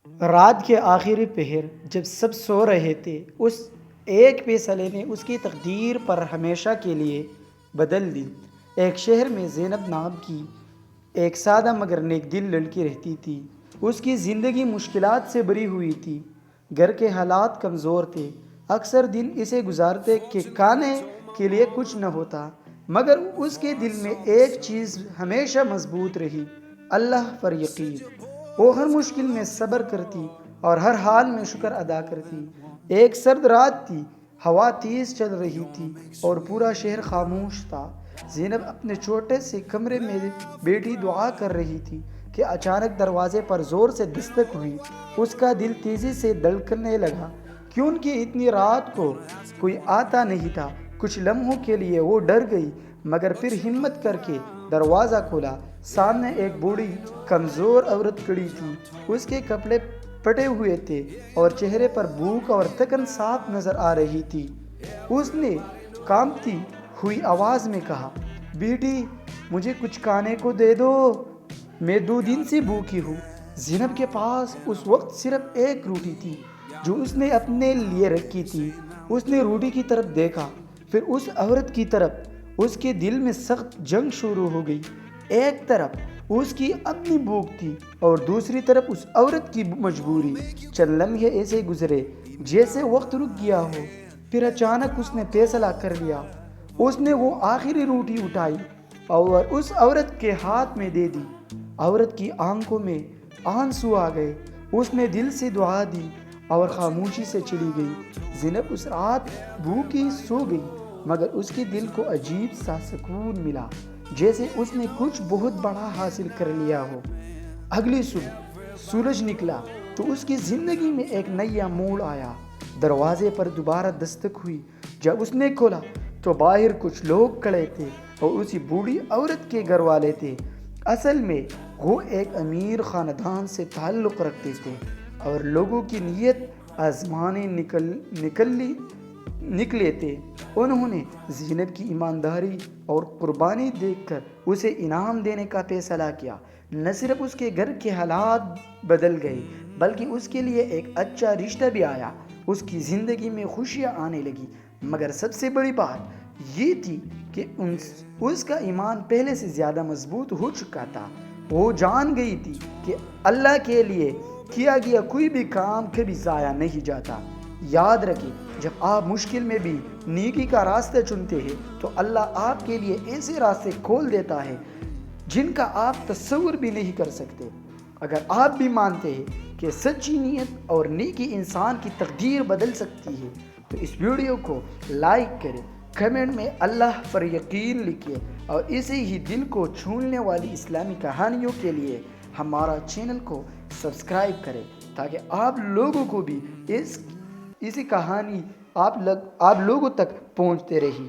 رات کے آخری پہر جب سب سو رہے تھے، اس ایک فیصلے نے اس کی تقدیر پر ہمیشہ کے لیے بدل دی۔ ایک شہر میں زینب نام کی ایک سادہ مگر نیک دل لڑکی رہتی تھی۔ اس کی زندگی مشکلات سے بھری ہوئی تھی۔ گھر کے حالات کمزور تھے۔ اکثر دن اسے گزارتے کہ کھانے کے لیے کچھ نہ ہوتا، مگر اس کے دل میں ایک چیز ہمیشہ مضبوط رہی: اللہ پر یقین۔ وہ ہر مشکل میں صبر کرتی اور ہر حال میں شکر ادا کرتی۔ ایک سرد رات تھی، ہوا تیز چل رہی تھی اور پورا شہر خاموش تھا۔ زینب اپنے چھوٹے سے کمرے میں بیٹھی دعا کر رہی تھی کہ اچانک دروازے پر زور سے دستک ہوئی۔ اس کا دل تیزی سے دھڑکنے لگا، کیونکہ اتنی رات کو کوئی آتا نہیں تھا۔ کچھ لمحوں کے لیے وہ ڈر گئی، مگر پھر ہمت کر کے دروازہ کھولا۔ سامنے ایک بوڑھی کمزور عورت کھڑی تھی۔ اس کے کپڑے پھٹے ہوئے تھے اور چہرے پر بھوک اور تھکن صاف نظر آ رہی تھی۔ اس نے کانپتی ہوئی آواز میں کہا: بیٹی، مجھے کچھ کھانے کو دے دو، میں 2 دن سے بھوکی ہوں۔ زینب کے پاس اس وقت صرف ایک روٹی تھی جو اس نے اپنے لیے رکھی تھی۔ اس نے روٹی کی طرف دیکھا، پھر اس عورت کی طرف۔ اس کے دل میں سخت جنگ شروع ہو گئی۔ ایک طرف اس کی اپنی بھوک تھی اور دوسری طرف اس عورت کی مجبوری۔ چند لمحے ایسے گزرے جیسے وقت رک گیا ہو، پھر اچانک اس نے فیصلہ کر لیا۔ اس نے وہ آخری روٹی اٹھائی اور اس عورت کے ہاتھ میں دے دی۔ عورت کی آنکھوں میں آنسو آ گئے۔ اس نے دل سے دعا دی اور خاموشی سے چلی گئی۔ زینب اس رات بھوکی سو گئی، مگر اس کے دل کو عجیب سا سکون ملا، جیسے اس نے کچھ بہت بڑا حاصل کر لیا ہو۔ اگلی صبح سورج نکلا تو اس کی زندگی میں ایک نیا موڑ آیا۔ دروازے پر دوبارہ دستک ہوئی۔ جب اس نے کھولا تو باہر کچھ لوگ کھڑے تھے اور اسی بوڑھی عورت کے گھر والے تھے۔ اصل میں وہ ایک امیر خاندان سے تعلق رکھتے تھے اور لوگوں کی نیت آزمانے نکلے تھے۔ انہوں نے زینب کی ایمانداری اور قربانی دیکھ کر اسے انعام دینے کا فیصلہ کیا۔ نہ صرف اس کے گھر کے حالات بدل گئے، بلکہ اس کے لیے ایک اچھا رشتہ بھی آیا۔ اس کی زندگی میں خوشیاں آنے لگی، مگر سب سے بڑی بات یہ تھی کہ اس کا ایمان پہلے سے زیادہ مضبوط ہو چکا تھا۔ وہ جان گئی تھی کہ اللہ کے لیے کیا گیا کوئی بھی کام کبھی ضائع نہیں جاتا۔ یاد رکھیں، جب آپ مشکل میں بھی نیکی کا راستہ چنتے ہیں تو اللہ آپ کے لیے ایسے راستے کھول دیتا ہے جن کا آپ تصور بھی نہیں کر سکتے۔ اگر آپ بھی مانتے ہیں کہ سچی نیت اور نیکی انسان کی تقدیر بدل سکتی ہے تو اس ویڈیو کو لائک کریں، کمنٹ میں اللہ پر یقین لکھیں اور ایسے ہی دل کو چھونے والی اسلامی کہانیوں کے لیے ہمارا چینل کو سبسکرائب کریں، تاکہ آپ لوگوں کو بھی ایسی کہانی آپ لوگوں تک پہنچتے رہی۔